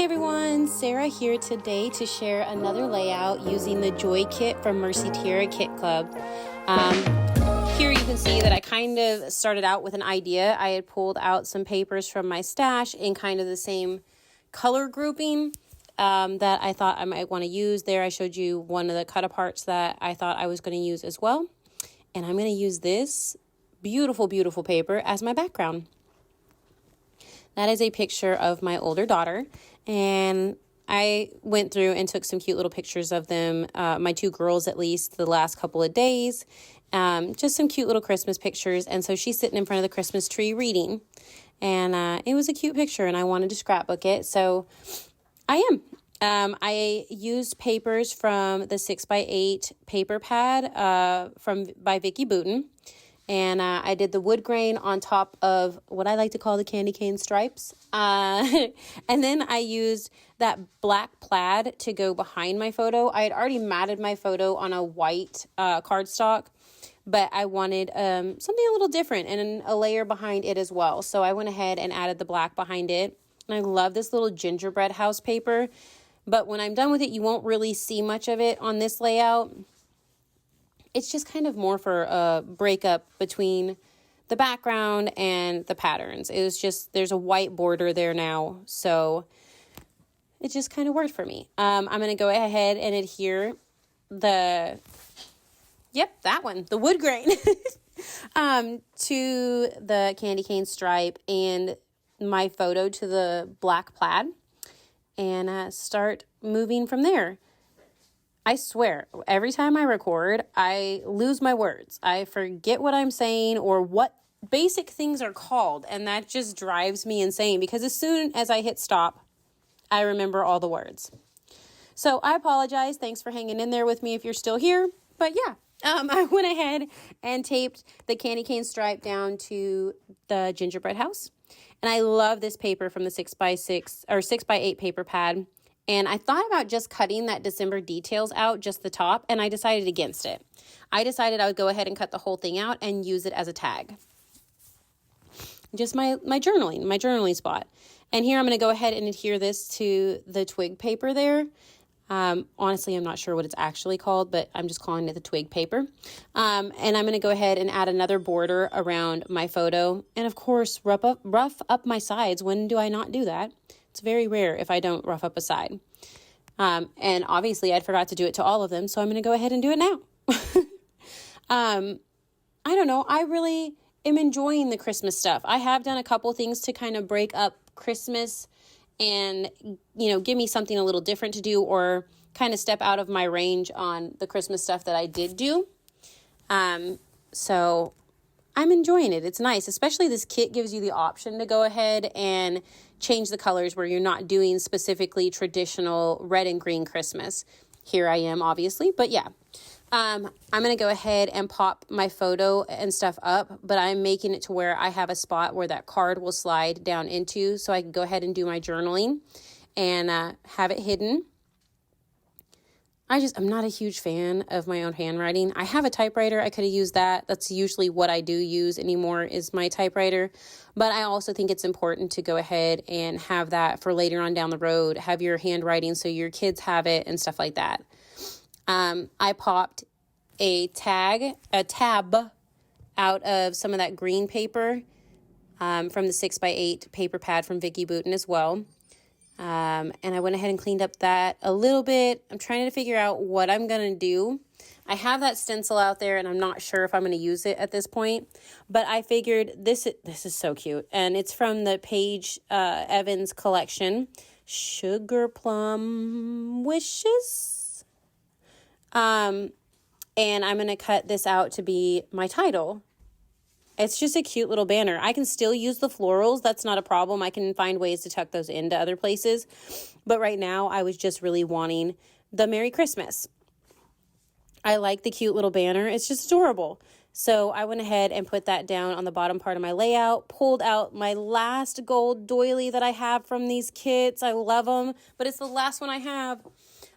Hey everyone, Sarah here today to share another layout using the Joy Kit from Mercy Tiara Kit Club. Here you can see that I kind of started out with an idea. I had pulled out some papers from my stash in kind of the same color grouping that I thought I might want to use. There I showed you one of the cut aparts that I thought I was going to use as well. And I'm going to use this beautiful, beautiful paper as my background. That is a picture of my older daughter, and I went through and took some cute little pictures of them, my two girls at least, the last couple of days, just some cute little Christmas pictures. And so she's sitting in front of the Christmas tree reading, and it was a cute picture, and I wanted to scrapbook it, so I am. I used papers from the 6x8 paper pad by Vicki Boutin. And I did the wood grain on top of what I like to call the candy cane stripes. And then I used that black plaid to go behind my photo. I had already matted my photo on a white cardstock, but I wanted something a little different and a layer behind it as well. So I went ahead and added the black behind it. And I love this little gingerbread house paper. But when I'm done with it, you won't really see much of it on this layout. It's just kind of more for a breakup between the background and the patterns. It was just, there's a white border there now, so it just kind of worked for me. I'm going to go ahead and adhere the wood grain to the candy cane stripe and my photo to the black plaid and start moving from there. I swear, every time I record, I lose my words. I forget what I'm saying or what basic things are called, and that just drives me insane because as soon as I hit stop, I remember all the words. So I apologize. Thanks for hanging in there with me if you're still here. But yeah, I went ahead and taped the candy cane stripe down to the gingerbread house. And I love this paper from the 6x6 or 6x8 paper pad. And I thought about just cutting that December details out, just the top, and I decided against it. I decided I would go ahead and cut the whole thing out and use it as a tag. Just my journaling spot. And here I'm going to go ahead and adhere this to the twig paper there. Honestly, I'm not sure what it's actually called, but I'm just calling it the twig paper. And I'm going to go ahead and add another border around my photo. And of course, rough up my sides. When do I not do that? It's very rare if I don't rough up a side. And obviously I'd forgot to do it to all of them, so I'm going to go ahead and do it now. I don't know. I really am enjoying the Christmas stuff. I have done a couple things to kind of break up Christmas and, give me something a little different to do or kind of step out of my range on the Christmas stuff that I did do. So I'm enjoying it. It's nice, especially this kit gives you the option to go ahead and change the colors where you're not doing specifically traditional red and green Christmas. Here I am, obviously, but yeah. I'm going to go ahead and pop my photo and stuff up, but I'm making it to where I have a spot where that card will slide down into so I can go ahead and do my journaling and have it hidden. I'm not a huge fan of my own handwriting. I have a typewriter. I could have used that. That's usually what I do use anymore is my typewriter. But I also think it's important to go ahead and have that for later on down the road. Have your handwriting so your kids have it and stuff like that. I popped a tab out of some of that green paper from the 6x8 paper pad from Vicki Boutin as well. And I went ahead and cleaned up that a little bit. I'm trying to figure out what I'm going to do. I have that stencil out there and I'm not sure if I'm going to use it at this point, but I figured this is so cute. And it's from the Paige Evans collection, Sugar Plum Wishes. And I'm going to cut this out to be my title. It's just a cute little banner. I can still use the florals. That's not a problem. I can find ways to tuck those into other places. But right now, I was just really wanting the Merry Christmas. I like the cute little banner. It's just adorable. So I went ahead and put that down on the bottom part of my layout, pulled out my last gold doily that I have from these kits. I love them, but it's the last one I have.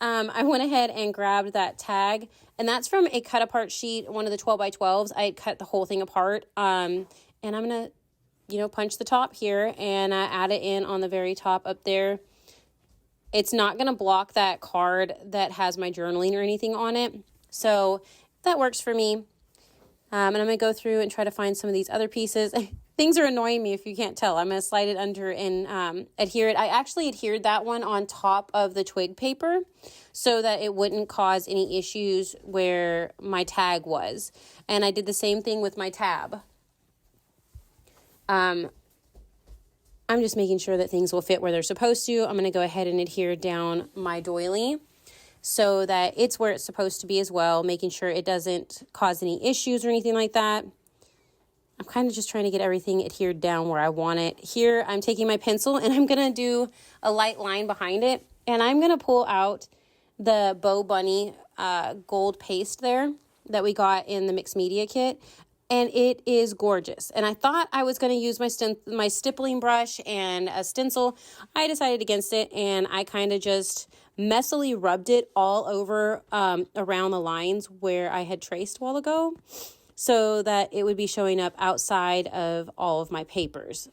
I went ahead and grabbed that tag, and that's from a cut apart sheet, one of the 12x12s. I had cut the whole thing apart, and I'm going to, punch the top here and add it in on the very top up there. it's not going to block that card that has my journaling or anything on it. So that works for me. And I'm going to go through and try to find some of these other pieces. Things are annoying me if you can't tell. I'm going to slide it under and adhere it. I actually adhered that one on top of the twig paper so that it wouldn't cause any issues where my tag was. And I did the same thing with my tab. I'm just making sure that things will fit where they're supposed to. I'm going to go ahead and adhere down my doily so that it's where it's supposed to be as well, making sure it doesn't cause any issues or anything like that. I'm kind of just trying to get everything adhered down where I want it. Here, I'm taking my pencil and I'm going to do a light line behind it. And I'm going to pull out the Bow Bunny gold paste there that we got in the mixed media kit. And it is gorgeous. And I thought I was going to use my stippling brush and a stencil. I decided against it, and I kind of just messily rubbed it all over around the lines where I had traced a while ago so that it would be showing up outside of all of my papers.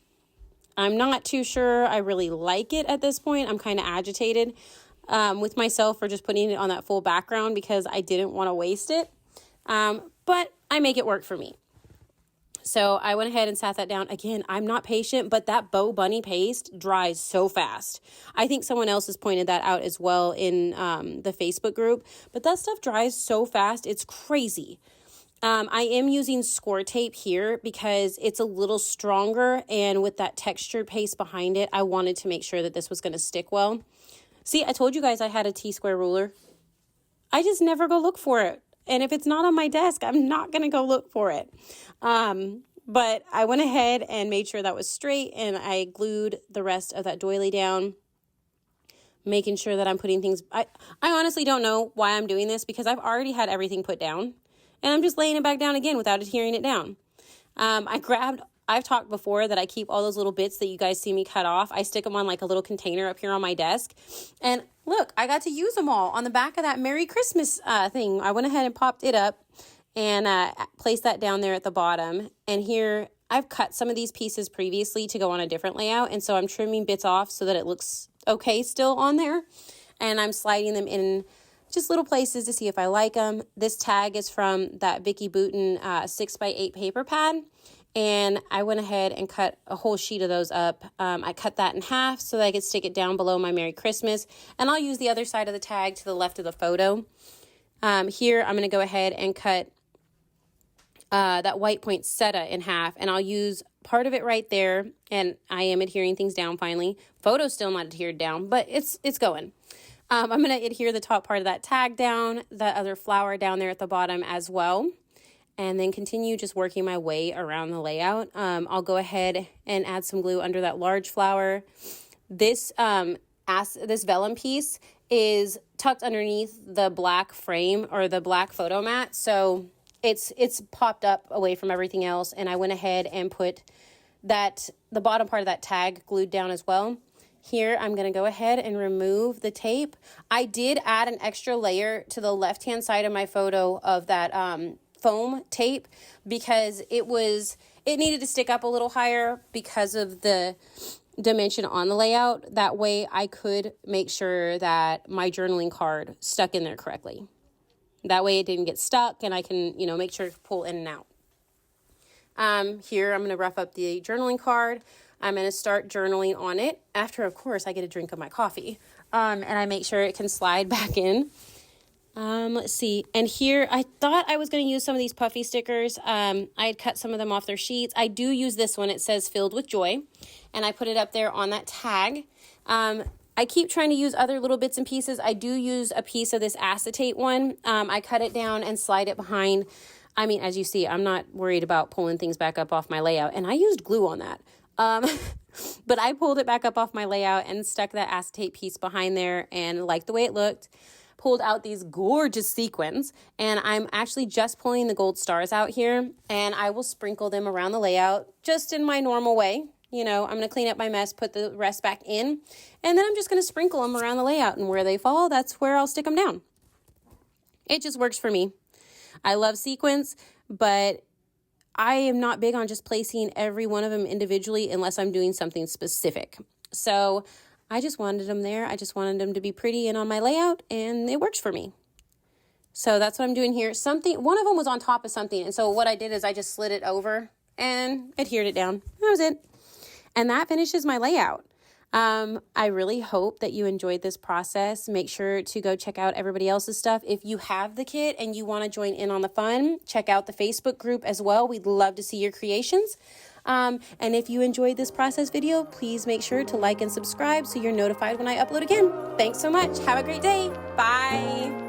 I'm not too sure I really like it at this point. I'm kind of agitated with myself for just putting it on that full background because I didn't want to waste it. But I make it work for me. So I went ahead and sat that down. Again, I'm not patient, but that Bow Bunny paste dries so fast. I think someone else has pointed that out as well in the Facebook group. But that stuff dries so fast, it's crazy. I am using score tape here because it's a little stronger. And with that textured paste behind it, I wanted to make sure that this was going to stick well. See, I told you guys I had a T-square ruler. I just never go look for it. And if it's not on my desk, I'm not going to go look for it. But I went ahead and made sure that was straight, and I glued the rest of that doily down, making sure that I'm putting things. I honestly don't know why I'm doing this because I've already had everything put down, and I'm just laying it back down again without adhering it down. I've talked before that I keep all those little bits that you guys see me cut off. I stick them on like a little container up here on my desk. And look, I got to use them all on the back of that Merry Christmas thing. I went ahead and popped it up and placed that down there at the bottom. And here I've cut some of these pieces previously to go on a different layout. And so I'm trimming bits off so that it looks okay still on there. And I'm sliding them in just little places to see if I like them. This tag is from that Vicky Bouton 6x8 paper pad. And I went ahead and cut a whole sheet of those up. I cut that in half so that I could stick it down below my Merry Christmas. And I'll use the other side of the tag to the left of the photo. Here, I'm going to go ahead and cut that white poinsettia in half. And I'll use part of it right there. And I am adhering things down finally. Photo's still not adhered down, but it's going. I'm going to adhere the top part of that tag down, the other flower down there at the bottom as well. And then continue just working my way around the layout. I'll go ahead and add some glue under that large flower. This vellum piece is tucked underneath the black frame or the black photo mat. So it's popped up away from everything else. And I went ahead and put the bottom part of that tag glued down as well. Here, I'm going to go ahead and remove the tape. I did add an extra layer to the left-hand side of my photo of that foam tape because it needed to stick up a little higher because of the dimension on the layout. That way I could make sure that my journaling card stuck in there correctly. That way it didn't get stuck and I can, make sure to pull in and out. Here I'm going to rough up the journaling card. I'm going to start journaling on it after, of course, I get a drink of my coffee. And I make sure it can slide back in. Let's see. And here, I thought I was going to use some of these puffy stickers. I had cut some of them off their sheets. I do use this one. It says Filled with Joy. And I put it up there on that tag. I keep trying to use other little bits and pieces. I do use a piece of this acetate one. I cut it down and slide it behind. I mean, as you see, I'm not worried about pulling things back up off my layout. And I used glue on that. But I pulled it back up off my layout and stuck that acetate piece behind there and liked the way it looked. Pulled out these gorgeous sequins, and I'm actually just pulling the gold stars out here, and I will sprinkle them around the layout just in my normal way. I'm going to clean up my mess, put the rest back in, and then I'm just going to sprinkle them around the layout, and where they fall, that's where I'll stick them down. It just works for me. I love sequins, but I am not big on just placing every one of them individually unless I'm doing something specific. So I just wanted them there. I just wanted them to be pretty and on my layout, and it works for me. So that's what I'm doing here. One of them was on top of something, and so what I did is I just slid it over and adhered it down. That was it. And that finishes my layout. I really hope that you enjoyed this process. Make sure to go check out everybody else's stuff. If you have the kit and you want to join in on the fun, check out the Facebook group as well. We'd love to see your creations. And if you enjoyed this process video, please make sure to like and subscribe so you're notified when I upload again. Thanks so much. Have a great day. Bye.